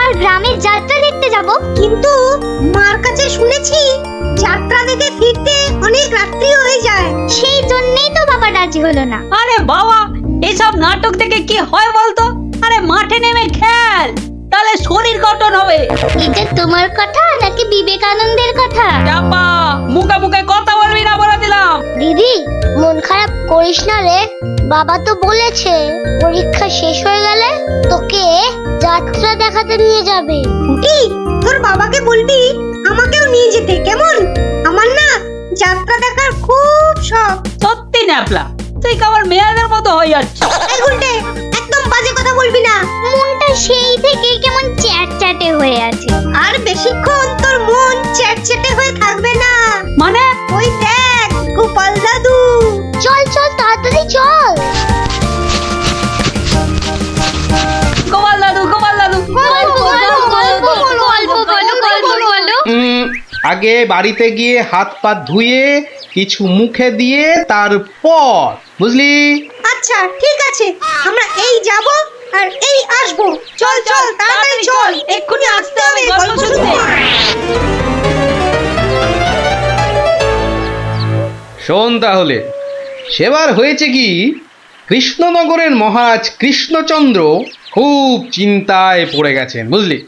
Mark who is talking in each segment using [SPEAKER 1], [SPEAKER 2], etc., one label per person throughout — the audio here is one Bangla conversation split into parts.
[SPEAKER 1] মামার গ্রামের যাত্রা দেখতে যাব।
[SPEAKER 2] কিন্তু মার কাছে শুনেছি যাত্রা দেখে ফিরতে অনেক রাত্রি হয়ে যায়।
[SPEAKER 1] সেই জন্যই তো বাবা রাজি হলো না।
[SPEAKER 3] আরে বাবা, এসব নাটক থেকে কি হয় বলতো? আরে মাঠে নেমে খেল, তাহলে শরীর গঠন হবে।
[SPEAKER 1] এটা তোমার কথা নাকি বিবেকানন্দের কথা?
[SPEAKER 3] চাপা, মুখে মুখে কথা বলবি না বলে দিলাম।
[SPEAKER 1] দিদি, মন খারাপ করিস না রে। বাবা তো বলেছে পরীক্ষা শেষ হয়ে গেলে তোকে যাত্রা দেখাতে নিয়ে যাবে।
[SPEAKER 2] কি তোর বাবাকে বলবি আমাকেও নিয়ে যেতে, কেমন? আমার না যাত্রা দেখার খুব শখ।
[SPEAKER 3] সত্যি ন্যাপলা, তুই কেমন মেয়েদের মতো হয়ে যাচ্ছিস।
[SPEAKER 2] এই গুলটে, একদম বাজে কথা বলবি না।
[SPEAKER 1] মনটা সেই থেকেই কেমন চ্যাটচ্যাটে হয়ে আছে।
[SPEAKER 2] আর বেশিক্ষণ তোর মন চ্যাটচ্যাটে হয়ে থাকবে না।
[SPEAKER 3] মানে?
[SPEAKER 2] ওই দেখ গোপাল দাদু।
[SPEAKER 1] চল চল তাড়াতাড়ি চল।
[SPEAKER 3] গোপাল দাদু, গোপাল দাদু।
[SPEAKER 4] আগে বাড়িতে গিয়ে হাত পা ধুয়ে কিছু মুখে দিয়ে তারপর, বুঝলি?
[SPEAKER 2] আচ্ছা ঠিক আছে, আমরা এই যাব আর এই আসবো। চল চল তাড়াতাড়ি চল, এক্ষুনি আসতে হবে গল্প শুনতে।
[SPEAKER 4] শোন তাহলে, সেবার হয়েছে কি, কৃষ্ণনগরের মহারাজ কৃষ্ণচন্দ্র খুব চিন্তায় পড়ে গেছেন, বুঝলি?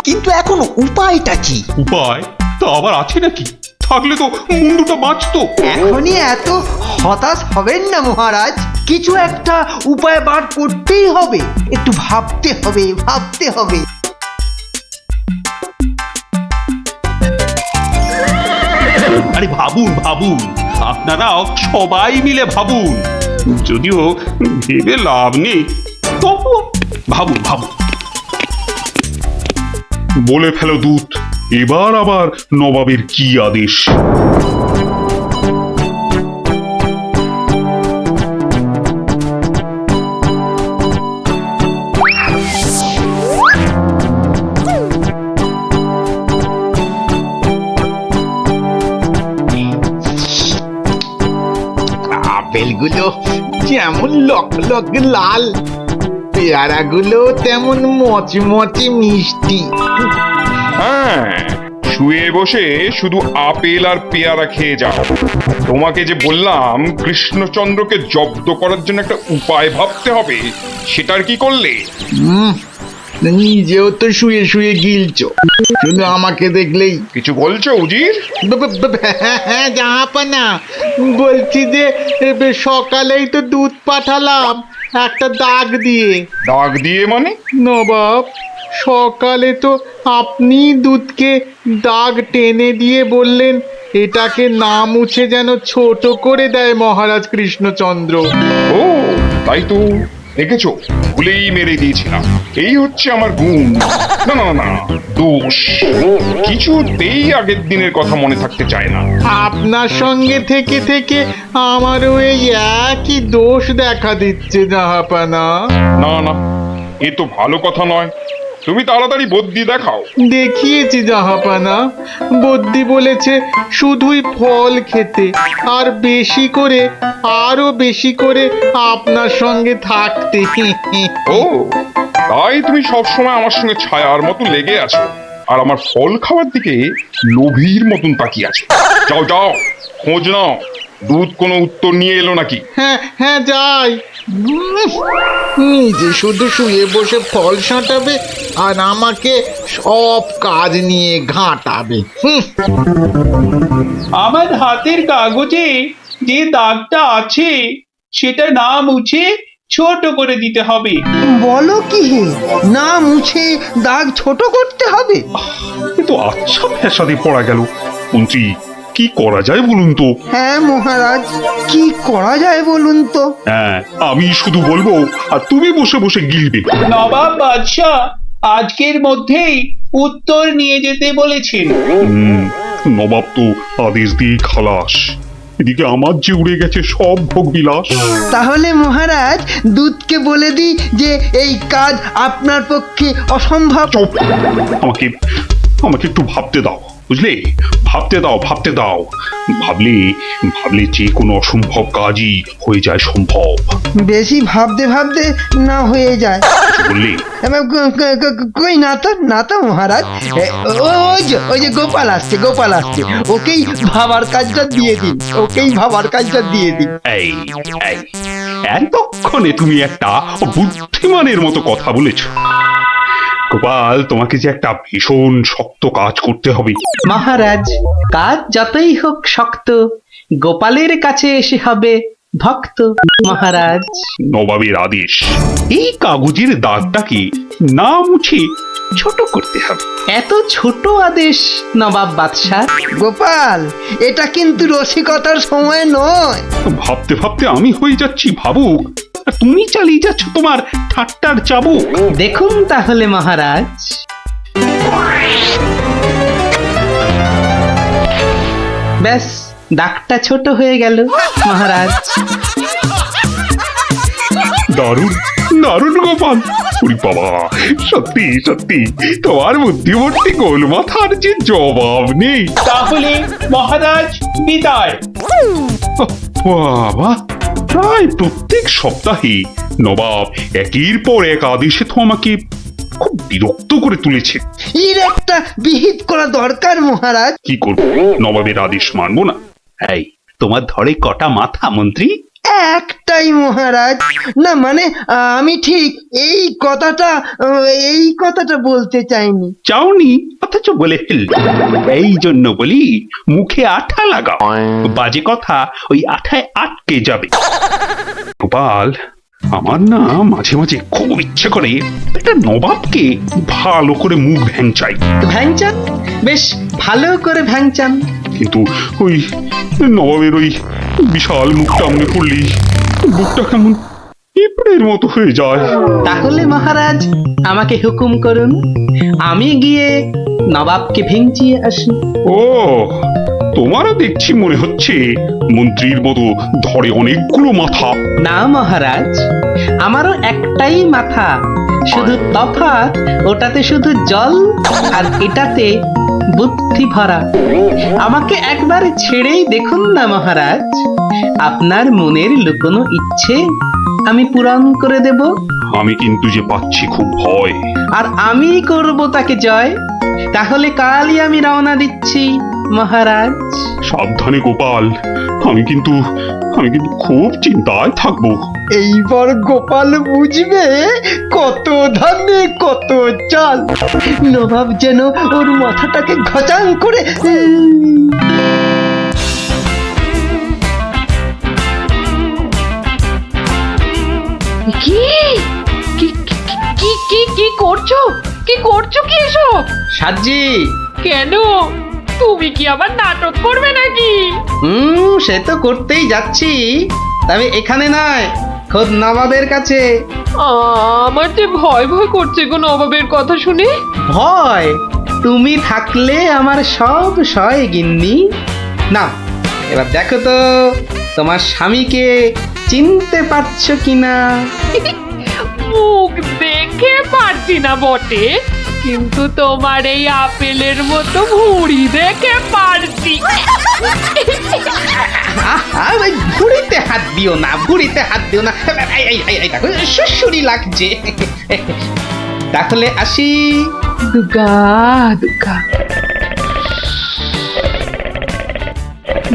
[SPEAKER 5] কিন্তু এখন উপায়টা কি?
[SPEAKER 6] উপায় তা আবার আছে নাকি? থাকলে তো মুন্ডুটা বাঁচতো।
[SPEAKER 5] এখনই এত হতাশ হবেন না মহারাজ, কিছু একটা উপায় বার করতেই হবে। একটু ভাবতে হবে, ভাবতে হবে।
[SPEAKER 6] আরে ভাবুন ভাবুন, আপনারাও সবাই মিলে ভাবুন। যদিও ভেবে লাভ নেই, তবুও ভাবুন ভাবুন। বলে ফেলো দূত, এবার আবার নবাবের কি আদেশ?
[SPEAKER 7] আপেলগুলো যেমন লক লক লাল, পেয়ারাগুলো তেমন মচমচে মিষ্টি।
[SPEAKER 8] হ্যাঁ, শুয়ে বসে শুধু আপেল আর পেয়ারা খেয়ে যাও। তোমাকে যে বললাম কৃষ্ণচন্দ্রকে জব্দ করার জন্য একটা উপায় ভাবতে হবে, সেটার কি করলে?
[SPEAKER 7] নিজেও তো শুয়ে শুয়ে গিলছো, শুধু আমাকে দেখলেই।
[SPEAKER 8] কিছু বলছো উজির?
[SPEAKER 7] হ্যাঁ জাহাপানা, বলছি যে সকালেই তো দুধ পাঠালাম একটা দাগ দিয়ে।
[SPEAKER 8] দাগ দিয়ে মানে?
[SPEAKER 7] নবাব, সকালে তো আপনি দুধকে দাগ টেনে দিয়ে বললেন এটাকে না মুছে যেন ছোট করে দেয় মহারাজ কৃষ্ণচন্দ্র।
[SPEAKER 8] ও তাই তো, দেখেছো, ভুলেই মেরে দিয়েছিলাম। এই হচ্ছে আমার গুণ, না না না দোষ। কিছুতেই আগের দিনের কথা মনে থাকতে চায় না।
[SPEAKER 7] আপনার সঙ্গে থেকে থেকে আমারও এই একই দোষ দেখা দিচ্ছে জাহাপানা।
[SPEAKER 8] না না, এ তো ভালো কথা নয়। তুমি তাড়াতাড়ি বদ্যি দেখাও।
[SPEAKER 7] দেখিয়েছি জাহাপানা, বদ্যি বলেছে শুধুই ফল খেতে আর বেশি করে, আরো বেশি করে আপনার সঙ্গে থাকতে।
[SPEAKER 8] ও তাই তুমি সবসময় আমার সঙ্গে ছায়ার মতো লেগে আছো, আর আমার ফল খাওয়ার দিকে লোভীর মতন তাকিয়ে আছো। যাও যাও, খোঁজ নাও, দুধ কোনো উত্তর নিয়ে এলো নাকি।
[SPEAKER 7] হ্যাঁ হ্যাঁ যাই। নিজে শুধু শুয়ে বসে ফল সাঁটাবে আর আমাকে সব কাজ নিয়ে ঘাঁটাবে।
[SPEAKER 9] আমার হাতের কাগজে যে দাগটা আছে সেটা না মুছে ছোট করে দিতে হবে।
[SPEAKER 5] বলো কি হে, না মুছে দাগ ছোট করতে হবে?
[SPEAKER 6] এ তো আচ্ছা ফ্যাসাদে পড়া গেল। মন্ত্রী, কি করা যায় বলুন তো?
[SPEAKER 5] হ্যাঁ মহারাজ, কি করা যায় বলুন তো?
[SPEAKER 6] হ্যাঁ, আমি শুধু বলবো আর তুমি বসে বসে গিলবে।
[SPEAKER 9] নবাব বাদশাহ আজকের মধ্যেই উত্তর নিয়ে যেতে বলেছেন।
[SPEAKER 6] নবাব তো আদেশ দিয়ে খালাস। এদিকে আমার যে উড়ে গেছে সব ভোগ বিলাস।
[SPEAKER 5] তাহলে মহারাজ দুধকে বলে দিই যে এই কাজ আপনার পক্ষে অসম্ভব।
[SPEAKER 6] চুপ! আমাকে আমাকে একটু ভাবতে দাও, বুঝলে? ভাবতে দাও, ভাবতে দাও। ভাবলে ভাবলে যে কোনো অসম্ভব কাজই হয়ে যায় সম্ভব।
[SPEAKER 5] বেশি ভাবতে ভাবতে না হয়ে যায়।
[SPEAKER 6] বললে
[SPEAKER 5] কই না তো মহারাজ। ওই যে গোপাল আসছে, গোপাল আসছে। ওকেই ভাবার কাজটা দিয়ে দিন, ওকেই ভাবার কাজটা দিয়ে দিন।
[SPEAKER 6] এই এই এতক্ষণে তুমি একটা বুদ্ধিমানের মতো কথা বলেছো। গোপাল, তোমাকে যে একটা ভীষণ শক্ত কাজ করতে হবে।
[SPEAKER 4] মহারাজ, কাজ যতই হোক শক্ত, গোপালের কাছে এসে হবে ভক্ত। মহারাজ,
[SPEAKER 6] নবাবের আদেশ, এই কাগজের দাগটাকে না মুছে ছোট করতে হবে।
[SPEAKER 4] এত ছোট আদেশ নবাব বাদশাহ?
[SPEAKER 5] গোপাল, এটা কিন্তু রসিকতার সময় নয়।
[SPEAKER 6] ভাবতে ভাবতে আমি হয়ে যাচ্ছি ভাবুক, আর তুমি চালিয়ে যাচ্ছ তোমার ঠাট্টার চাবুক।
[SPEAKER 4] দেখুন তাহলে মহারাজ। ব্যাস, দাগটা ছোট হয়ে গেল মহারাজ।
[SPEAKER 6] দারুণ দারুণ গোপাল! ওরে বাবা, সত্যি সত্যি তোমার বুদ্ধিমত্তি গোল মাথার যে জবাব নেই।
[SPEAKER 9] তাহলে মহারাজ বিদায়।
[SPEAKER 6] বাবা, প্রায় প্রত্যেক সপ্তাহে নবাব একের পর এক আদেশে তো আমাকে খুব বিরক্ত করে তুলেছে।
[SPEAKER 5] এর একটা বিহিত করা দরকার মহারাজ।
[SPEAKER 6] কি করবো, নবাবের আদেশ মানবো না? এই, তোমার ধরে কটা মাথা মন্ত্রী?
[SPEAKER 5] একটাই মহারাজ। না মানে আমি ঠিক এই কথাটা বলতে চাইনি।
[SPEAKER 6] চাওনি অথচ বলে ফেললি। এই জন্য বলি, মুখে আঠা লাগাও, বাজে কথা ওই আঠায় আটকে যাবে। গোপাল, আমার না মাঝে মাঝে খুব ইচ্ছে করে একটা নবাবকে ভালো করে মুখ ভ্যাংচাই।
[SPEAKER 4] ভ্যাংচান, বেশ ভালো করে ভ্যাংচান।
[SPEAKER 6] কিন্তু ওই নবাবের ওই বিশাল মুখটা মনে পড়লি বুকটা কেমন পিঁপড়ের মতো হয়ে যায়।
[SPEAKER 4] তাহলে মহারাজ আমাকে হুকুম করুন, আমি গিয়ে নবাবকে ভেঙচিয়ে আসি।
[SPEAKER 6] ও, তোমারও দেখছি মনে হচ্ছে মন্ত্রীর মতো ধরে অনেকগুলো মাথা।
[SPEAKER 4] না মহারাজ, আমারও একটাই মাথা, শুধু তফাৎ ওটাতে শুধু জল আর এটাতে বুদ্ধি ভরা। আমাকে একবার ছেড়েই দেখুন না মহারাজ, আপনার মনের লুকোনো ইচ্ছে আমি পূরণ করে দেব।
[SPEAKER 6] আমি কিন্তু যে পাচ্ছি খুব ভয়।
[SPEAKER 4] আর আমি করব তাকে জয়। তাহলে কালই আমি রওনা দিচ্ছি মহারাজ।
[SPEAKER 6] সাবধানে গোপাল, আমি কিন্তু খুব চিন্তায় থাকবো।
[SPEAKER 5] এইবার গোপাল বুঝবে কত ধানে কত চাল। নবাব যেন ওর মাথাটাকে ঘচাং করে
[SPEAKER 10] কি কি কি কি কি করছো? কি করছো কি এসব?
[SPEAKER 4] সাজি,
[SPEAKER 10] কেন? তুমি কি আবার নাটক করবে নাকি?
[SPEAKER 4] সে তো করতেই যাচ্ছি, তবে এখানে নয়, খোদ নবাবের কাছে।
[SPEAKER 10] আমার যে ভয় ভয় করছে গো নবাবের কথা শুনে।
[SPEAKER 4] ভয়? তুমি থাকলে আমার সব সয় গিন্নি। না, এবার দেখো তো তোমার স্বামীকে চিনতে পারছো কিনা।
[SPEAKER 10] মুখ দেখে পারছি না বটে, কিন্তু তোমার এই আপেলের মতো ভুঁড়ি দেখে পারছি।
[SPEAKER 4] ভুড়িতে হাত দিও না, ভুড়িতে হাত দিও না। দেখো সুসুরি লাগছে। তাহলে আসি।
[SPEAKER 10] দুগা দুগা।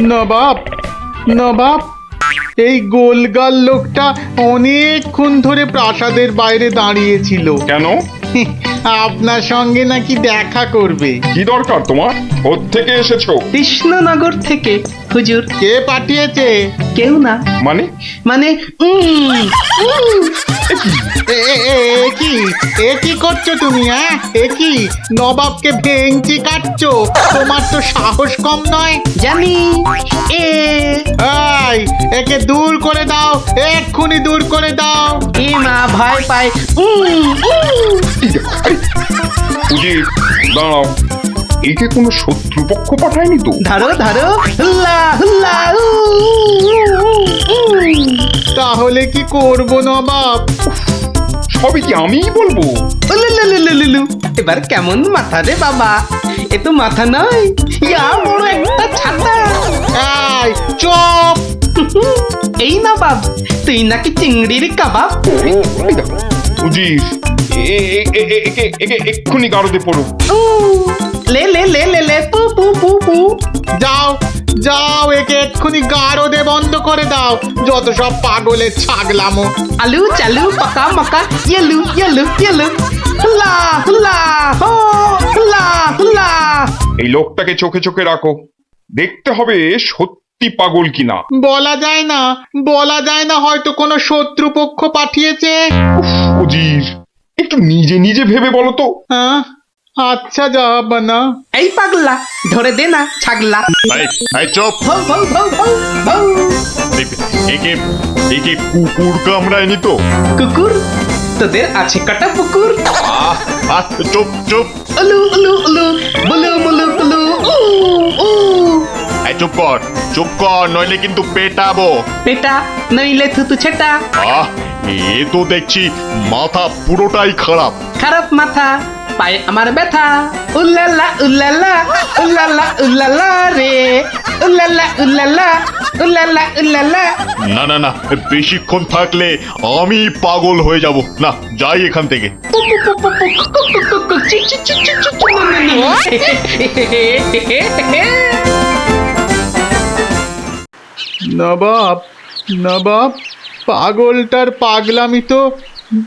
[SPEAKER 7] নবাব, নবাব, এই গোলগাল লোকটা অনেকক্ষণ ধরে প্রাসাদের বাইরে দাঁড়িয়েছিল।
[SPEAKER 8] কেন?
[SPEAKER 7] আপনার সঙ্গে নাকি দেখা করবে।
[SPEAKER 8] কি দরকার তোমার? কোত্থেকে এসেছো?
[SPEAKER 4] কৃষ্ণনগর থেকে হুজুর।
[SPEAKER 7] কে পাঠিয়েছে?
[SPEAKER 4] কেউ না।
[SPEAKER 8] মানে?
[SPEAKER 4] মানে
[SPEAKER 7] এ কি করছো তুমি? হ্যাঁ, এ কি নবাবকে ভেঙচি কাটছো? তোমার তো সাহস কম নয়।
[SPEAKER 4] জানি।
[SPEAKER 7] একে দূর করে দাও, এক্ষুনি দূর করে দাও।
[SPEAKER 4] এ মা ভয় পায়।
[SPEAKER 8] উজির, দাঁড়াও। একে কোনো শত্রুপক্ষ পাঠায়নি তো?
[SPEAKER 4] ধরো ধরো, হুল্লা হুল্লা উ, উ, উ, উ।
[SPEAKER 7] তাহলে কি করব নবাব?
[SPEAKER 8] সবই কি আমিই বলবো?
[SPEAKER 4] উলুলুলুলুলু। এবার কেমন মাথা রে বাবা, এ তো মাথা নয়, ইয়া বড় একটা ছাতা।
[SPEAKER 7] এই চুপ!
[SPEAKER 4] এই না বাব, তুই নাকি চিংড়ির কাবাব।
[SPEAKER 8] এই দেখো, উজির, একে এক্ষুনি গারদে পড়ো।
[SPEAKER 4] উ, লে লে লে লে লে পু পু পু পু।
[SPEAKER 7] যাও যাও, একে এক্ষুনি গারদে বন্ধ করে দাও। যত সব পাগলের ছাগলামো।
[SPEAKER 4] আলু চালু পাকা মাকা ইয়েলু ইয়েলু ইয়েলু, হুল্লা হুল্লা হো, হুল্লা হুল্লা।
[SPEAKER 8] এই লোকটাকে চোখে চোখে রাখো, দেখতে হবে সত্যি পাগল কিনা।
[SPEAKER 7] বলা যায় না, বলা যায় না, হয়তো কোনো শত্রুপক্ষ পাঠিয়েছে।
[SPEAKER 8] উজির, একটু নিজে নিজে ভেবে বলো তো।
[SPEAKER 7] হ্যাঁ, আচ্ছা জাহাপানা।
[SPEAKER 4] এই পাগলা, ধরে দে না ছাগলা।
[SPEAKER 8] চুপ!
[SPEAKER 4] ভৌ ভৌ ভৌ ভৌ ভৌ।
[SPEAKER 8] একে কুকুর কামড়ায়নি তো?
[SPEAKER 4] কুকুর, তোদের আছে কাটা পুকুর।
[SPEAKER 8] চুপ চুপ!
[SPEAKER 4] উলু উলু উলু, বুলু মুলু কুলু, উ উ।
[SPEAKER 8] চুপ কর, নইলে কিন্তু পেটাবো।
[SPEAKER 4] পেটা নইলে থুতু ছেটা।
[SPEAKER 8] এ তো দেখছি মাথা পুরোটাই খারাপ।
[SPEAKER 4] খারাপ মাথা, পায়ে আমার ব্যথা। উল্লালা উল্লালা, উল্লালা উল্লালা রে, উল্লালা উল্লালা, উল্লালা উল্লালা।
[SPEAKER 8] না না না, বেশিক্ষণ থাকলে আমি পাগল হয়ে যাব। না, যাই এখান থেকে।
[SPEAKER 7] নবাব, নবাব, পাগলটার পাগলামি তো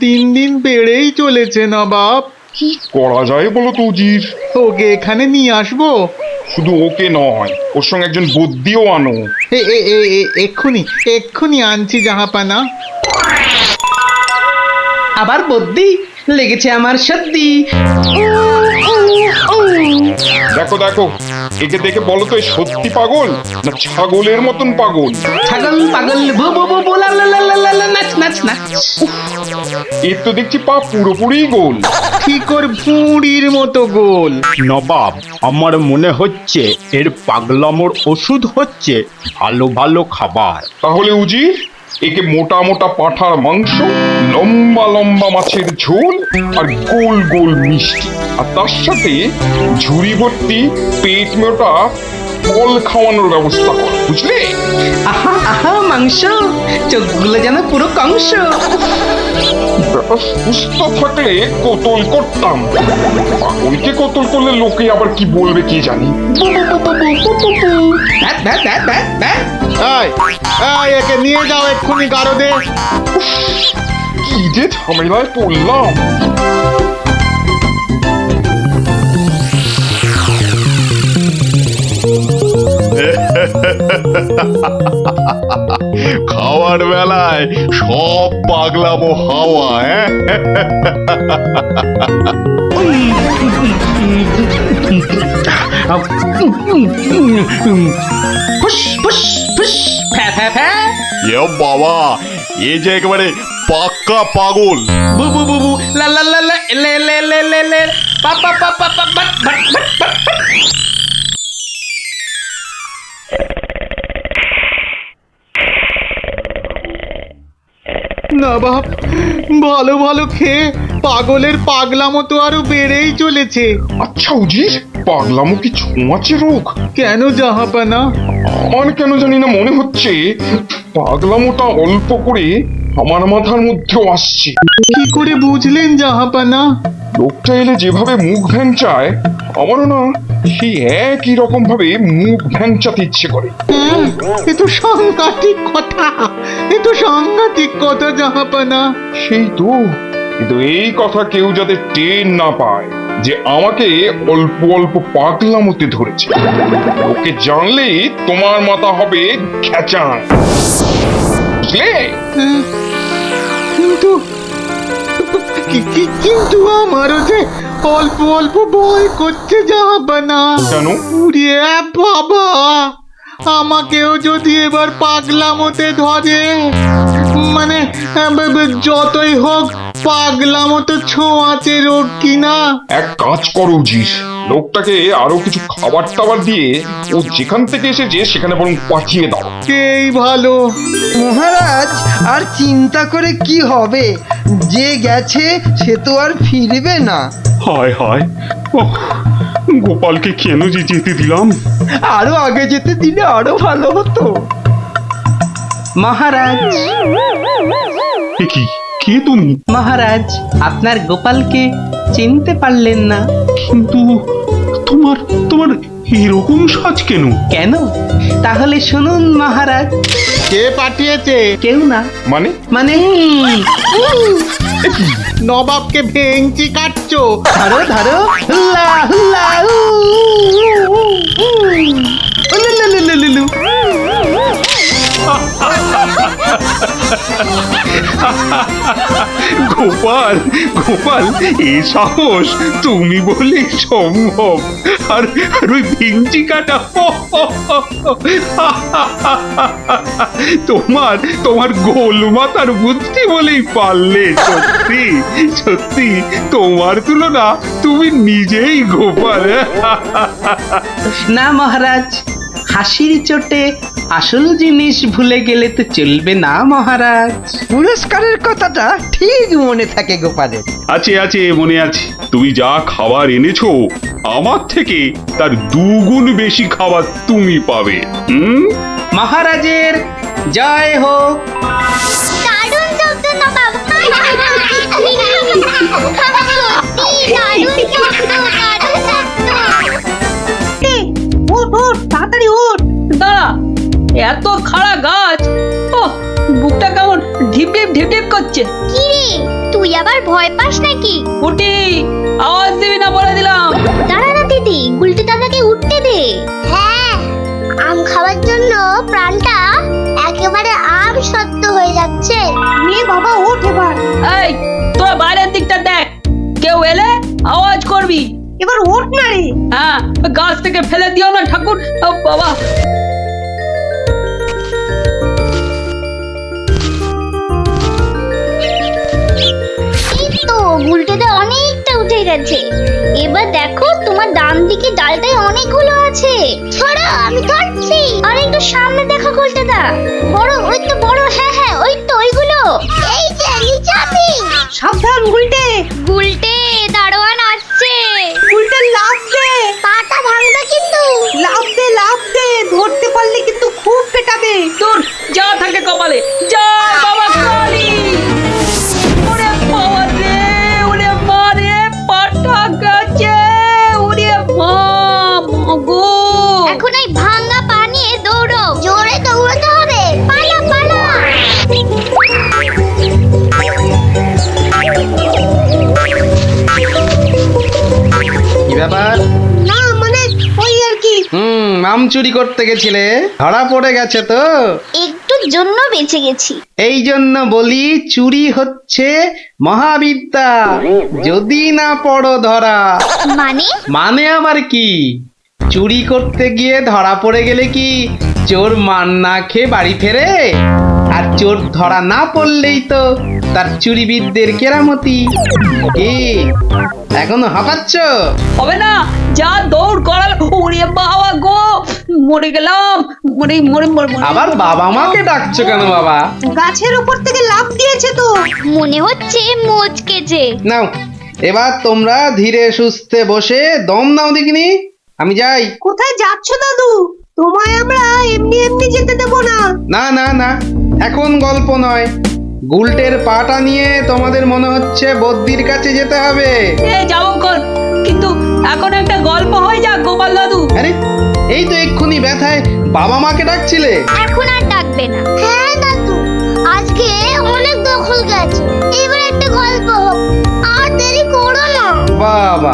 [SPEAKER 7] দিন দিন বেড়েই চলেছে নবাব।
[SPEAKER 8] কি করা যায় বলো তো উজির?
[SPEAKER 7] ওকে এখানে নিয়ে আসবো?
[SPEAKER 8] শুধু ওকে নয়, ওর সঙ্গে একজন বদ্যিও আনো।
[SPEAKER 7] এক্ষুনি এক্ষুনি আনছি জাহাপানা।
[SPEAKER 4] আবার বদ্যি লেগেছে আমার সর্দি।
[SPEAKER 8] দেখো দেখো, একে দেখে বলো তো, এ সত্যি পাগল না ছাগলের মতন পাগল?
[SPEAKER 4] ছাগল পাগল বু বু বু বু লা লা লা লা লা লা, নাচ নাচ নাচ।
[SPEAKER 8] এর তো দেখছি পা পুরোপুরি গোল।
[SPEAKER 7] ঠিক ওর ভুঁড়ির মতো গোল।
[SPEAKER 11] নবাব, আমার মনে হচ্ছে এর পাগলামোর ওষুধ হচ্ছে ভালো ভালো খাবার।
[SPEAKER 8] তাহলে উজির, একে মোটা মোটা পাঁঠার মাংস, লম্বা লম্বা মাছের ঝোল, আর গোল গোল মিষ্টি, আর তার সাথে ঝুড়ি ভর্তি পেট মোটা ফল খাওয়ানোর ব্যবস্থা কর, বুঝলে?
[SPEAKER 4] আহা আহা মাংস, চোখগুলো যেন পুরো কংস।
[SPEAKER 8] ব্যাটা সুস্থ থাকলে কোতল করতাম, পাগলকে কোতল করলে লোকে আবার কি বলবে কে জানি।
[SPEAKER 4] ধ্যাৎ, ধ্যাৎ, ধ্যাৎ, ধ্যাৎ, ধ্যাৎ।
[SPEAKER 7] একে নিয়ে যাও এক্ষুনি গারদে।
[SPEAKER 8] কি যে ঝামেলায় পড়লাম।
[SPEAKER 11] খাওয়ার বেলায় সব পাগলামো হাওয়া।
[SPEAKER 4] ফুস ফুস ফুস, ফ্যা ফ্যা ফ্যা।
[SPEAKER 11] বাবা, এ যে একেবারে পাক্কা পাগল।
[SPEAKER 4] বু বু বু বু, লা লা লা লা, লে লে লে লে লে, পা পা পা পা পা, বাট বাট বাট বাট বাট।
[SPEAKER 7] নবাব, ভালো ভালো খেয়ে পাগলের পাগলামো তো আরো বেড়েই চলেছে।
[SPEAKER 8] আচ্ছা উজির, পাগলামো কি ছোঁয়াচে রোগ?
[SPEAKER 7] কেন জাহাপানা?
[SPEAKER 8] আমার কেন জানি না মনে হচ্ছে পাগলামোটা অল্প করে আমার মাথার মধ্যেও আসছে।
[SPEAKER 7] কি করে বুঝলেন জাহাপানা?
[SPEAKER 8] লোকটা এলে যেভাবে মুখ ভ্যাংচায়, আমারও না সেই একই রকম ভাবে মুখ ভ্যাংচাতে ইচ্ছে করে।
[SPEAKER 7] হ্যাঁ, এ তো সাংঘাতিক কথা, এ তো সাংঘাতিক কথা জাহাপানা।
[SPEAKER 8] সেই তো, কিন্তু এই কথা কেউ যাতে টের না পায় যে আমাকে অল্প অল্প পাগলামোতে ধরেছে। ওকে জানলেই তোমার মাথা হবে খেচান, বুঝলে?
[SPEAKER 7] হ্যাঁ, কিন্তু কিন্তু আমারও যে অল্প অল্প ভয় করছে জাহাপানা।
[SPEAKER 8] কেন?
[SPEAKER 7] উড়িয়ে বাবা, আমাকেও যদি এবার পাগলামোতে ধরে, মানে যতই হোক পাগলামো তো ছোঁয়াচে রোগ কিনা।
[SPEAKER 8] এক কাজ করো উজির, লোকটাকে আরো কিছু খাবার টাবার দিয়ে ও যেখান থেকে এসেছে সেখানে বরং পাঠিয়ে দাও।
[SPEAKER 7] এই ভালো।
[SPEAKER 5] মহারাজ আর চিন্তা করে কি হবে, যে গেছে সে তো আর ফিরবে না।
[SPEAKER 8] হায় হায়, ওহ, গোপালকে কেন যে যেতে দিলাম।
[SPEAKER 5] আরো আগে যেতে দিলে আরো ভালো হতো।
[SPEAKER 4] মহারাজ,
[SPEAKER 8] এ কি, কে তুমি?
[SPEAKER 4] মহারাজ, আপনার গোপালকে চিনতে পারলেন না?
[SPEAKER 8] কিন্তু তোমার তোমার এরকম সাজ কেন?
[SPEAKER 4] কেন? তাহলে শুনুন মহারাজ।
[SPEAKER 7] কে পাঠিয়েছে?
[SPEAKER 4] কেউ না।
[SPEAKER 8] মানে?
[SPEAKER 4] মানে
[SPEAKER 7] নবাবকে ভেঙচি কাটছো?
[SPEAKER 5] ধরো ধরো, হুল্লা হুল্লা, উ, উ, উ, উ, উ। উলুলুলুলুলু।
[SPEAKER 8] গোপাল, গোপাল, এ সাহস তুমি বলে সম্ভব। আর আর ওই ভিঞ্চি কাটা, তোমার তোমার গোল মাথার বুদ্ধি বলেই পারলে। সত্যি সত্যি তোমার তুলনা তুমি নিজেই গোপাল।
[SPEAKER 4] না মহারাজ, হাসির চোটে আসল জিনিস ভুলে গেলে তো চলবে না মহারাজ।
[SPEAKER 5] পুরস্কারের কথাটা ঠিক মনে থাকে গোপালের।
[SPEAKER 8] আছে আছে, মনে আছে। তুমি যা খাবার এনেছো আমার থেকে তার 2 গুণ বেশি খাবার তুমি পাবে।
[SPEAKER 4] মহারাজের জয় হোক।
[SPEAKER 1] দারুণ শব্দ নবাব। সত্যি দারুণ শব্দ, দারুণ শব্দ।
[SPEAKER 2] ওঠ ওঠ, তাড়াতাড়ি ওঠ।
[SPEAKER 3] দাঁড়া, এত খাড়া গাছ, ও বুকটা কেমন ঢিপ ঢিপ ঢিপ ঢিপ করছে।
[SPEAKER 1] কি রে, তুই আবার ভয় পাস নাকি?
[SPEAKER 3] উঠি, আওয়াজ দিবি না বলে দিলাম।
[SPEAKER 1] দাঁড়া না দিদি, গুলটি দাদাকে উঠতে দে। হ্যাঁ, আম খাওয়ার জন্য প্রাণটা একেবারে আম সত্য হয়ে যাচ্ছে।
[SPEAKER 2] নে বাবা, ওঠ এবার।
[SPEAKER 3] এই, তোরা বাইরের দিকটা দেখ, কেউ এলে আওয়াজ করবি।
[SPEAKER 2] এবার ওঠ না রে।
[SPEAKER 3] হ্যাঁ, গাছ থেকে ফেলে দিও না ঠাকুর। ও বাবা,
[SPEAKER 1] এই তো গুলটেতে অনেকটা উঠে গেছে। এবার দেখো তোমার ডান দিকে ডালটায় অনেকগুলো আছে। ছড়া, আমি ধরছি। আর একটু সামনে দেখো গুলটেদা, বড়, ওই তো বড়। হ্যাঁ হ্যাঁ, ওই তো ওইগুলো। এই যে নিচে আমি।
[SPEAKER 2] সাবধান গুলটে।
[SPEAKER 1] গুলটে, দারোয়ান আসছে।
[SPEAKER 2] গুলটে লাফ দে।
[SPEAKER 1] পাটা ভাঙবে কিন্তু।
[SPEAKER 2] লাফ দে, লাফ দে। ধরতে পারলে কিন্তু খুব পেটাবে।
[SPEAKER 3] তোর যা থাকে কপালে। জয় বাবা কালী। ওরে বাবা রে, ওরে মা রে, পাটা গেছে। ওরে মা, মাগো।
[SPEAKER 1] এখন এই ভাঙা পা নিয়ে দৌড়ো। জোরে দৌড়াতে হবে। পালা পালা।
[SPEAKER 4] কি ব্যাপার?
[SPEAKER 2] না মানে ওই আর কি।
[SPEAKER 4] আম চুরি করতে গেছিলে, ধরা পড়ে গেছে তো?
[SPEAKER 1] একটুর জন্য বেঁচে গেছি।
[SPEAKER 4] এই জন্য বলি, চুরি হচ্ছে মহাবিদ্যা, যদি না পড়ো ধরা।
[SPEAKER 1] মানে?
[SPEAKER 4] মানে আবার কি? চুরি করতে গিয়ে ধরা পড়ে গেলে কি চোর মান না খেয়ে বাড়ি ফেরে? আর চোর ধরা না পড়লেই তো তার চুরিবিদদের কেরামতি। কি এখনো হাঁপাচ্ছ?
[SPEAKER 3] হবে না, যা দৌড় করাল। ওরে বাবা গো, মরে গেলাম। মরে মরে মরে মরে।
[SPEAKER 4] আবার বাবা মাকে ডাকছো কেন বাবা?
[SPEAKER 2] গাছের উপর থেকে লাফ দিয়েছে তো।
[SPEAKER 1] মনে হচ্ছে মোচকেছে।
[SPEAKER 4] নাও, এবার তোমরা ধীরে সুস্থে বসে দম নাও দেখিনি। আমি যাই।
[SPEAKER 2] কোথায় যাচ্ছ দাদু? তোমায় আমরা এমনি এমনি যেতে দেব না।
[SPEAKER 4] না না না, এখন গল্প নয়। গুলটের পাটা নিয়ে তোমাদের মনে হচ্ছে বদ্যির কাছে যেতে হবে।
[SPEAKER 3] এ যাবো কর, কিন্তু এখন একটা গল্প হয়ে যাক গোপাল দাদু।
[SPEAKER 4] আরে, এই তো এক্ষুনি ব্যথায় বাবা মাকে ডাকছিলে।
[SPEAKER 1] এখন আর ডাকবে না। হ্যাঁ দাদু, আজকে অনেক দখল গেছে। এবার একটা গল্প হোক, আর দেরি করো না।
[SPEAKER 4] বাবা,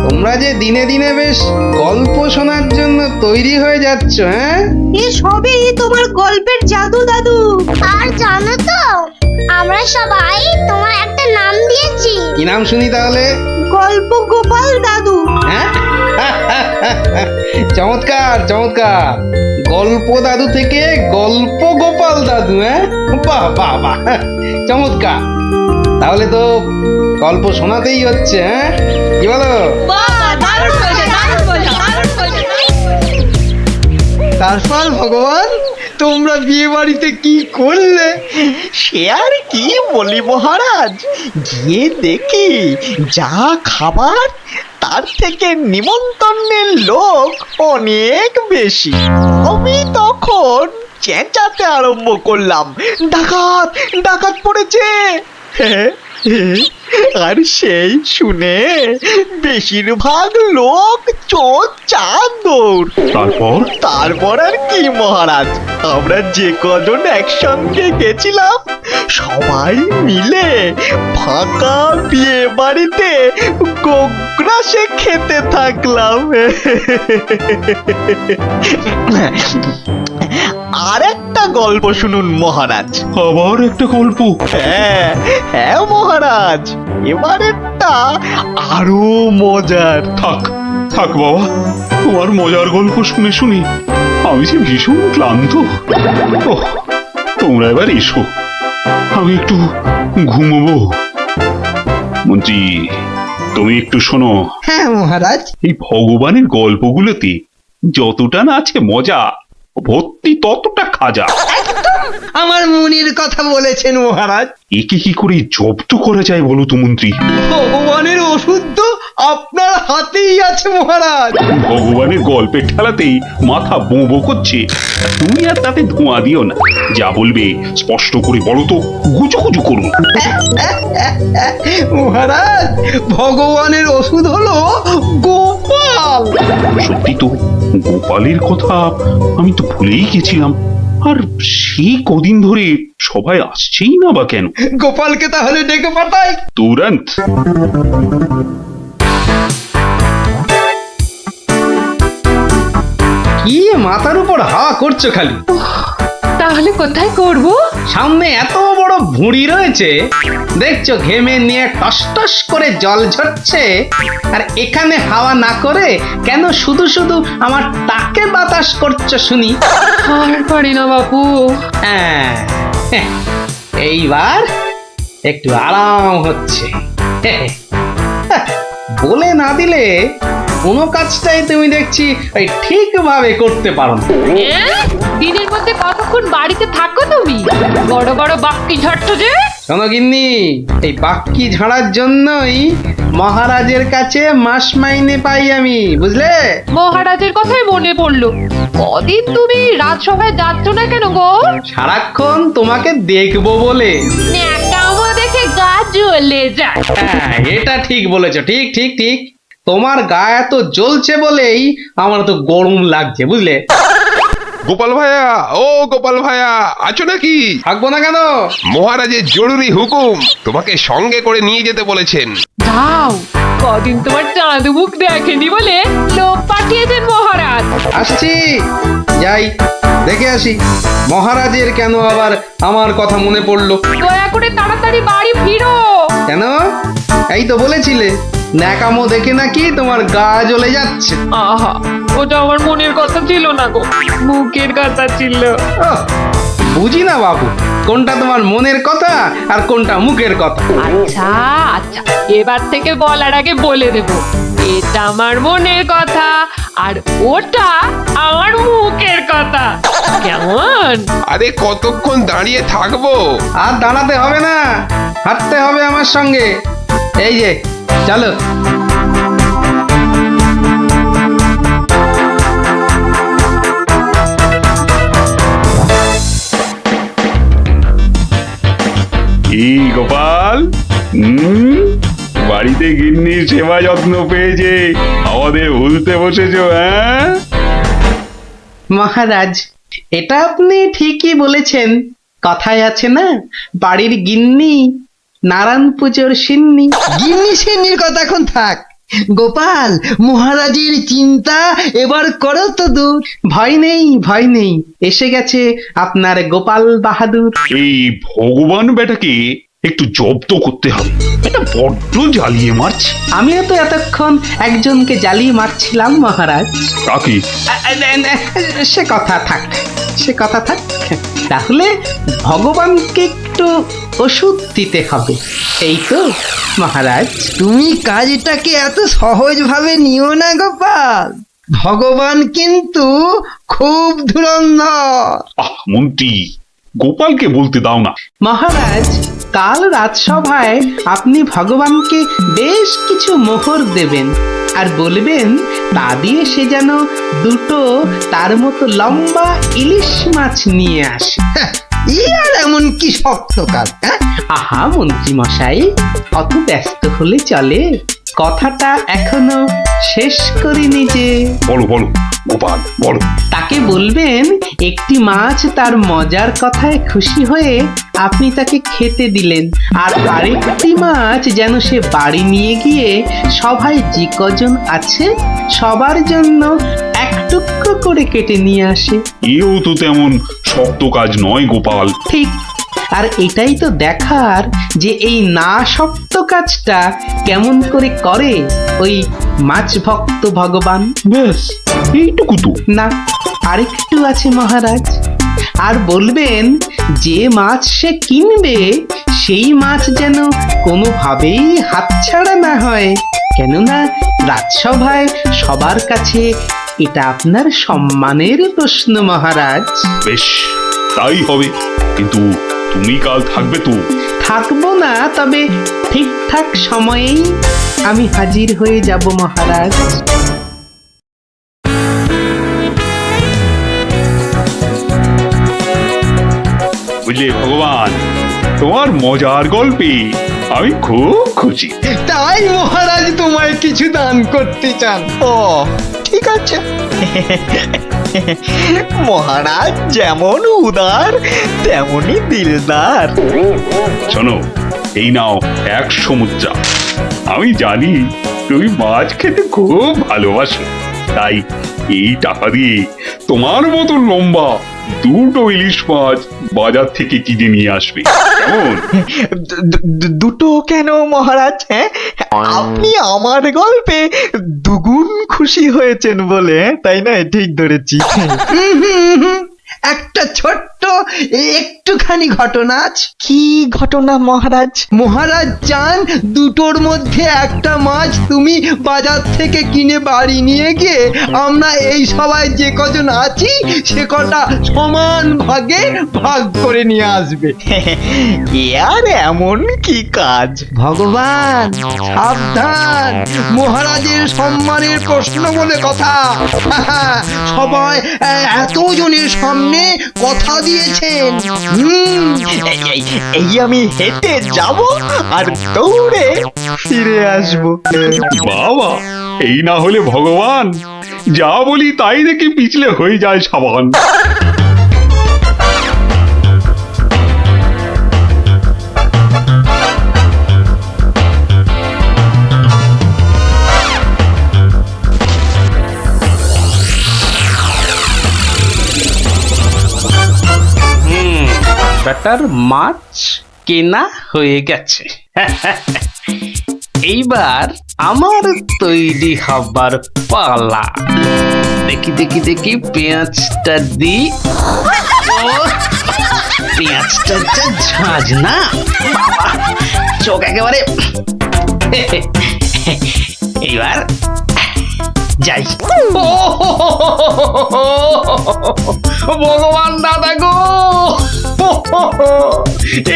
[SPEAKER 4] তোমরা যে দিনে দিনে বেশ গল্প শোনার জন্য তৈরি হয়ে যাচ্ছ। হ্যাঁ,
[SPEAKER 2] এ সবই তোমার গল্পের জাদু দাদু।
[SPEAKER 1] আর জানো তো, আমরা সবাই তোমার একটা নাম দিয়েছি।
[SPEAKER 4] কি নাম শুনি তাহলে?
[SPEAKER 2] গল্প গোপাল দাদু।
[SPEAKER 4] হ্যাঁ, চমৎকার চমৎকার। গল্প দাদু থেকে গল্প গোপাল দাদু। হ্যাঁ, বাহ বাহ বাহ, চমৎকার। তাহলে তো গল্প শোনাতেই হচ্ছে। হ্যাঁ, কি বলো?
[SPEAKER 3] বাহ, দারুণ হয়েছে,
[SPEAKER 5] তারপর ভগবান তোমরা বিয়ে বাড়িতে কি করলে?
[SPEAKER 11] সে আর কি বলি মহারাজ, গিয়ে দেখি যা খাবার তার থেকে নিমন্ত্রণের লোক অনেক বেশি। আমি তখন চেঁচাতে আরম্ভ করলাম, ডাকাত ডাকাত পড়েছে। আর সেই শুনে বেশিরভাগ লোক চোর চাঁদর। তারপর আর কি মহারাজ, আমরা যে কজন একসঙ্গে গেছিলাম সবাই মিলে ফাঁকা বিয়ে বাড়িতে গোগ্রাসে খেতে থাকলাম। আর একটা গল্প শুনুন মহারাজ।
[SPEAKER 6] আবার একটা গল্প?
[SPEAKER 11] হ্যাঁ হ্যাঁ মহারাজ, এবারেরটা আরো মজার।
[SPEAKER 6] থাক থাক বাবা, তোমার মজার গল্প শুনে শুনি আমি যে ভীষণ ক্লান্ত। ওহ, তোমরা এবার এসো, আমি একটু ঘুমোবো। মন্ত্রী, তুমি একটু শোনো।
[SPEAKER 5] হ্যাঁ মহারাজ।
[SPEAKER 6] এই ভগবানের গল্পগুলোতে যতটা না আছে মজা, ভর্তি ততটা খাজা।
[SPEAKER 5] আমার মনের কথা বলেছেন মহারাজ।
[SPEAKER 6] একে কি করে জব্দ করা যায় বলো তো মন্ত্রী?
[SPEAKER 5] ভগবানের ওষুধ তো আপনার হাতেই আছে মহারাজ।
[SPEAKER 6] ভগবানের গল্পের ঠেলাতেই মাথা বোঁ করছে, তুমি আর তাতে ধোঁয়া দিও না। যা বলবে স্পষ্ট করে বলো তো, গুজুগুজু করুন।
[SPEAKER 5] মহারাজ, ভগবানের ওষুধ হলো গোপাল।
[SPEAKER 6] সত্যি তো, গোপালের কথা আমি তো ভুলেই গেছিলাম। আর সেই কদিন ধরে সবাই আসছেই না বা কেন?
[SPEAKER 5] গোপালকে তাহলে ডেকে পাঠাই
[SPEAKER 6] তুরন্ত।
[SPEAKER 4] কি মাথার উপর হাওয়া করছো খালি?
[SPEAKER 10] তাহলে কোথায় করব?
[SPEAKER 4] সামনে এত বড় ভুঁড়ি রয়েছে, দেখছো ঘেমে নিয়ে টস টস করে জল ঝরছে, আর এখানে হাওয়া না করে কেন শুধু শুধু আমার টাকে বাতাস করছো শুনি?
[SPEAKER 10] আর পারি না বাপু।
[SPEAKER 4] হ্যাঁ, এইবার একটু আরাম হচ্ছে। বলে না দিলে কোনো কাজটাই তুমি দেখছি ওই ঠিকভাবে করতে পারো না।
[SPEAKER 10] দিনের মধ্যে কতক্ষণ বাড়িতে থাকো তুমি? বড় বড় বাক্কি ঝাড়ছো যে।
[SPEAKER 4] শোনো গিন্নি, এই বাক্কি ঝাড়ার জন্যই মহারাজের কাছে মাস মাইনে পাই আমি, বুঝলে?
[SPEAKER 10] মহারাজের কথাই মনে পড়লো, কদিন তুমি রাজসভায় যাচ্ছ না কেন গো?
[SPEAKER 4] সারাক্ষণ তোমাকে দেখবো বলে।
[SPEAKER 10] ন্যাকামো দেখে গা জ্বলে যায়।
[SPEAKER 4] হ্যাঁ, এটা ঠিক বলেছো, ঠিক ঠিক ঠিক। তোমার গা এত জ্বলছে বলেই আমার তো গরম লাগছে, বুঝলে?
[SPEAKER 8] গোপাল ভাইয়া, ও গোপাল ভাইয়া, আছো নাকি?
[SPEAKER 4] থাকবো না কেন?
[SPEAKER 8] মহারাজের জরুরি হুকুম, তোমাকে সঙ্গে করে নিয়ে যেতে বলেছেন।
[SPEAKER 10] যাও, কদিন তোমার চাঁদ মুখ দেখেনি বলে লোক পাঠিয়েছেন মহারাজ।
[SPEAKER 4] আসছি, যাই দেখে আসি মহারাজের কেন আবার আমার কথা মনে পড়লো।
[SPEAKER 10] দয়া করে তাড়াতাড়ি বাড়ি ফিরো।
[SPEAKER 4] কেন? এই তো বলেছিলে ন্যাকামো দেখে নাকি তোমার গা জ্বলে যাচ্ছে।
[SPEAKER 10] আহা, ওটা আমার মনের কথা ছিল না গো, মুখের কথা ছিল।
[SPEAKER 4] ওহ, বুঝি না বাবু, কোনটা তোমার মনের কথা আর কোনটা মুখের কথা।
[SPEAKER 10] আচ্ছা আচ্ছা, এবার থেকে বলার আগে বলে দেব, এটা আমার মনের কথা আর ওটা আমার মুখের কথা। কেমন?
[SPEAKER 8] আরে কতক্ষণ দাঁড়িয়ে থাকবো?
[SPEAKER 4] আর দাঁড়াতে হবে না, হাঁটতে হবে আমার সঙ্গে। এই যে চলো।
[SPEAKER 6] কি গোপাল, বাড়িতে গিন্নির সেবা যত্ন পেয়েছে, আমাদের ভুলতে বসেছো? হ্যাঁ
[SPEAKER 4] মহারাজ, এটা আপনি ঠিকই বলেছেন। কথায় আছে না, বাড়ির গিন্নি নারায়ণ পুজোর সিন্নি।
[SPEAKER 5] গিন্নি সিন্নির কথা এখন থাক। গোপাল, মহারাজের চিন্তা এবার করো তো দূর।
[SPEAKER 4] ভয় নেই, ভয় নেই, এসে গেছে আপনার গোপাল বাহাদুর।
[SPEAKER 6] এই ভগবান বেটাকে একটু জব্দ করতে হবে, এটা বড্ড জ্বালিয়ে মারছে।
[SPEAKER 4] আমিও তো এতক্ষণ একজনকে জ্বালিয়ে মারছিলাম মহারাজ।
[SPEAKER 6] কাকে?
[SPEAKER 4] সে কথা থাক, সে কথা থাক। তাহলে ভগবানকে একটু ওষুধ দিতে হবে, এই তো মহারাজ।
[SPEAKER 5] তুমি কাজটাকে এত সহজ ভাবে নিও না গোপাল। ভগবান কিন্তু খুব ধুরন্ধর।
[SPEAKER 6] মন্ত্রী, গোপালকে বলতে দাও না।
[SPEAKER 4] মহারাজ, কাল রাজসভায় আপনি ভগবানকে বেশ কিছু মোহর দেবেন আর বলবেন তা দিয়ে সে যেন দুটো তার মতো লম্বা ইলিশ মাছ নিয়ে আসে।
[SPEAKER 5] হ্যাঁ, ই আর এমন কি শক্ত কাজ? হ্যাঁ,
[SPEAKER 4] আহা মন্ত্রী মশাই, অত ব্যস্ত হলে চলে? কথাটা এখনো শেষ করিনি যে।
[SPEAKER 6] বলো বলো গোপাল, বলো।
[SPEAKER 4] তাকে বলবেন একটি মাছ তার মজার কথায় খুশি হয়ে আপনি তাকে খেতে দিলেন, আর আরেকটি মাছ যেন সে বাড়ি নিয়ে গিয়ে সবাই যে কজন আছে সবার জন্য এক টুকরো করে কেটে নিয়ে আসে।
[SPEAKER 6] এও তো তেমন শক্ত কাজ নয় গোপাল।
[SPEAKER 4] ঠিক, আর এটাই তো দেখার যে এই না শক্ত কাজটা কেমন করে করে ওই মাছ ভক্ত ভগবান।
[SPEAKER 6] ব্যাস এইটুকু তো?
[SPEAKER 4] না, আরেকটু আছে মহারাজ। আর বলবেন যে মাছ সে কিনবে সেই মাছ যেন কোনোভাবেই হাতছাড়া না হয়, কেননা রাজসভায় সবার কাছে এটা আপনার সম্মানের প্রশ্ন মহারাজ।
[SPEAKER 6] বেশ, তাই হবে, কিন্তু তুমি কাল থাকবে তো?
[SPEAKER 4] থাকবো না, তবে ঠিকঠাক সময়েই আমি হাজির হয়ে যাব মহারাজ।
[SPEAKER 6] বুঝলে ভগবান, তোমার মজার গল্পে আমি খুব খুশি।
[SPEAKER 5] তাই মহারাজ তোমায় কিছু দান করতে চান?
[SPEAKER 12] ও ঠিক আছে। মহারাজ যেমন উদার তেমনি দিলদার।
[SPEAKER 6] শোনো, এই নাও 100 মুদ্রা। আমি জানি তুমি মাছ খেতে খুব ভালোবাসো, তাই এই টাকা দিয়ে তোমার মতো লম্বা দুটো ইলিশ মাছ বাজার থেকে কিনে নিয়ে আসবে, কেমন?
[SPEAKER 12] দুটো কেন মহারাজ? হ্যাঁ, আপনি আমার গল্পে দুগুণ খুশি হয়েছেন বলে, তাই না? ঠিক ধরেছি।
[SPEAKER 5] একটা ছোট্ট একটুখানি ঘটনা আছে।
[SPEAKER 12] কি ঘটনা মহারাজ?
[SPEAKER 5] মহারাজ চান দুটোর মধ্যে একটা মাছ তুমি বাজার থেকে কিনে বাড়ি নিয়ে গিয়ে আমরা এই সবাই যে কজন আছি সে কটা সমান ভাগে ভাগ করে নিয়ে আসবে।
[SPEAKER 12] এ আর এমন কি কাজ?
[SPEAKER 5] ভগবান সাবধান, মহারাজের সম্মানের প্রশ্ন বলে কথা। সবাই এতজনের সামনে কথা দিয়েছেন।
[SPEAKER 12] এই আমি হেঁটে যাব আর দৌড়ে ফিরে আসবো।
[SPEAKER 6] বাবা, এই না হলে ভগবান, যা বলি তাই দেখি পিছলে হয়ে যায় সাবান।
[SPEAKER 4] ব্যাটার মাছ কেনা হয়ে গেছে। এইবার আমার তৈরি হবার পালা। দেখি দেখি দেখি পেঁয়াজটা দি। পেঁয়াজটা যা ঝাঁজ না, বাবা, চোখ একেবারে। এইবার যাই। ভগবান দাদা গো,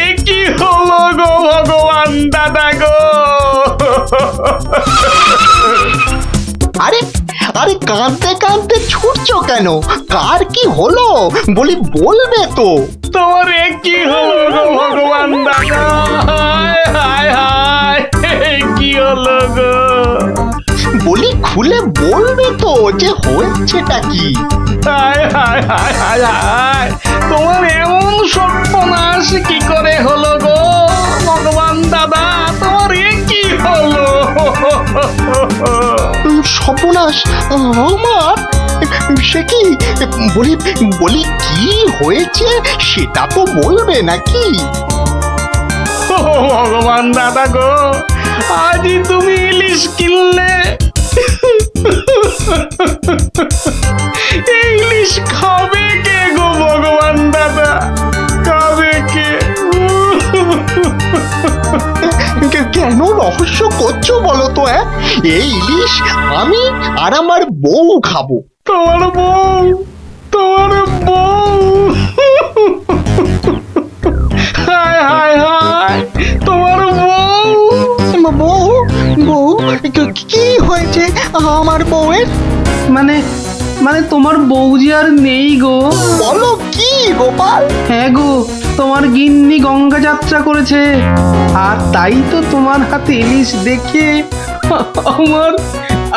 [SPEAKER 4] এ কি হলো গো ভগবান দাদা গো?
[SPEAKER 12] আরে আরে, কাঁদতে কাঁদতে ছুটছো কেন? কার কি হলো বলি, বলবে তো।
[SPEAKER 4] তোমার এ কি হলো গো ভগবান দাদা? হায় হায় হায়, কি হলো গো?
[SPEAKER 12] বলি খুলে বলবে তো যে হয়েছেটা কি?
[SPEAKER 4] হায় হায় হায় হায় হায়, তোমার এমন সর্বনাশ কি করে হলো গো ভগবান দাদা? তোমার এ কি হলো?
[SPEAKER 12] সর্বনাশ আমার? সে কি? বলি বলি কি হয়েছে সেটা তো বলবে নাকি?
[SPEAKER 4] ভগবান দাদা গো, আজই তুমি ইলিশ কিনলে। এই ইলিশ খাবে কে গো ভগবান দাদা? খাবে কে?
[SPEAKER 12] কেন রহস্য করছো বলো তো? এই ইলিশ আমি আর আমার বউ খাবো। তোমার বউ, তোমার বউ, হায় হায় হায়, তোমার বউ। বউ, বউ, কি হয়েছে আমার বউয়ের?
[SPEAKER 4] মানে মানে তোমার বউ যে আর নেই গো।
[SPEAKER 12] বলো কি গোপাল?
[SPEAKER 4] হ্যাঁ গো, তোমার গিন্নি গঙ্গা যাত্রা করেছে, আর তাই তো তোমার হাতে ইলিশ দেখে আমার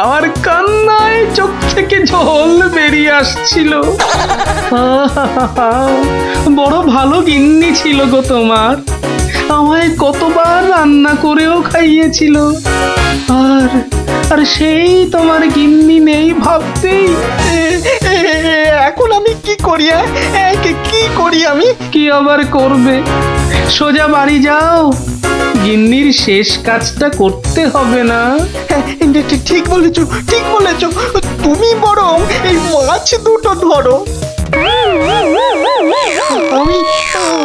[SPEAKER 4] আমার কান্নায় চোখ থেকে জল বেরিয়ে আসছিল। বড় ভালো গিন্নি ছিল গো তোমার, আমায় কতবার রান্না করেও খাইয়েছিল। আর আর সেই তোমার গিন্নি নেই ভাবতেই
[SPEAKER 12] এখন আমি কি করি? কি করি আমি?
[SPEAKER 4] কি আবার করবে, সোজা বাড়ি যাও, গিন্নির শেষ কাজটা করতে হবে না?
[SPEAKER 12] ঠিক বলেছো, ঠিক বলেছো। তুমি বরং এই মাছ দুটো ধরো, আমি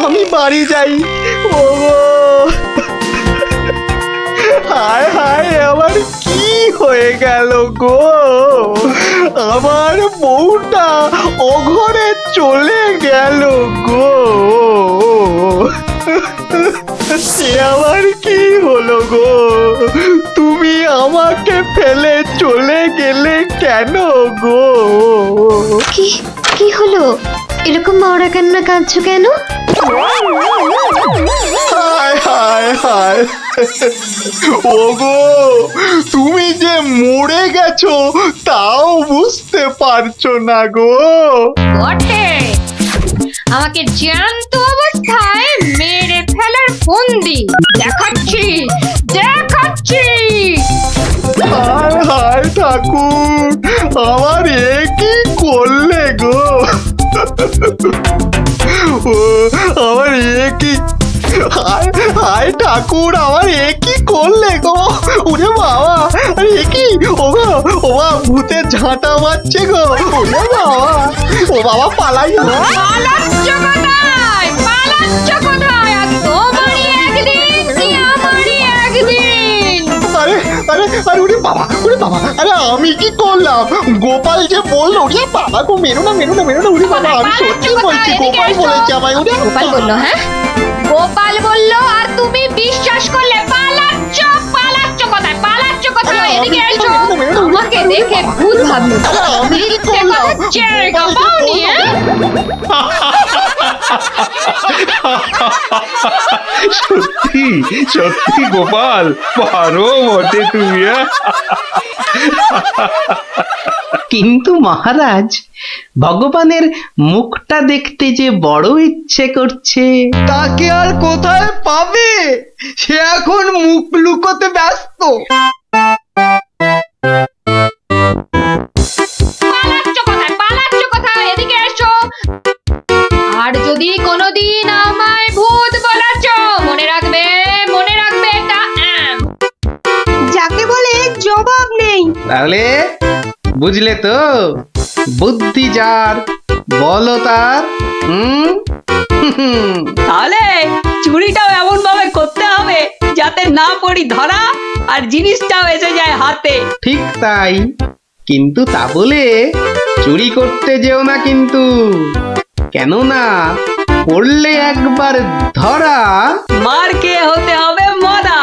[SPEAKER 12] আমি বাড়ি যাই। ওগো, হায় হায়, আমার কি হয়ে গেল গো? আমার বউটা অঘরে চলে গেল গো। সে আবার কি হলো গো? তুমি আমাকে ফেলে চলে গেলে কেন গো?
[SPEAKER 1] কি কি হলো? এরকম মরা কান্না কাঁদছো কেন?
[SPEAKER 12] হায় হায় হায়, ওগো, তুমি যে মরে গেছো তাও বুঝতে পারছো না গো।
[SPEAKER 10] বটে, আমাকে জ্যান্ত অবস্থায় মেরে ফেলার ফন্দি দেখাচ্ছি, দেখাচ্ছি।
[SPEAKER 12] হায় হায় ঠাকুর, আমার এ কি করলে গো? ও আমার এ কি, হায় হায় ঠাকুর, আমার এ কি করলে গো? ওরে বাবা, আরে এ কি? ও বাবা, ভূতের ঝাঁটা মারছে গো। ওরে বাবা, ও বাবা, পালাই।
[SPEAKER 10] পালাচ্ছ কোথায়? পালাচ্ছ কোথায়? আর তোমারই একদিন কি আমারই একদিন?
[SPEAKER 12] আরে আরে আরে, ওরে বাবা, ওরে বাবা, আরে আমি কি করলাম? গোপাল যে বললো, ওরে বাবা গো, মেরো না, মেরো না, মেরো না। ওরে বাবা, আমি সত্যি বলছি, গোপাল বলেছে আমায়। ওরে
[SPEAKER 10] গোপাল বললো? হ্যাঁ, গোপাল বললো আর তুমি বিশ্বাস করলে? পালাচ্ছ, পালাচ্ছ কোথায়? পালাচ্ছ কোথায়? এদিকে এসো, আমাকে দেখে ভূত ভাবলো।
[SPEAKER 12] আমি কি করলাম?
[SPEAKER 10] জায়গা পাওনি?
[SPEAKER 6] সত্যি সত্যি গোপাল, পারো বটে তুমি।
[SPEAKER 4] কিন্তু মহারাজ, ভগবানের মুখটা দেখতে যে বড় ইচ্ছে করছে।
[SPEAKER 5] তাকে আর কোথায় পাবে? সে এখন মুখ লুকোতে ব্যস্ত।
[SPEAKER 10] পালাচ্ছ কোথায়? পালাচ্ছ কোথায়? এদিকে এসো। আর যদি কোনোদিন আমায় ভূত বলেছ, মনে রাখবে, মনে রাখবে এটা।
[SPEAKER 2] যাকে বলে জবাব নেই।
[SPEAKER 4] তাহলে বুঝলে তো, বুদ্ধি যার বলো তার।
[SPEAKER 3] তাহলে চুরিটাও এমন ভাবে করতে হবে যাতে না পড়ি ধরা আর জিনিসটাও এসে যায় হাতে।
[SPEAKER 4] ঠিক তাই, কিন্তু তা বলে চুরি করতে যেও না কিন্তু, কেননা পড়লে একবার ধরা,
[SPEAKER 3] মার খেয়ে হতে হবে মরা।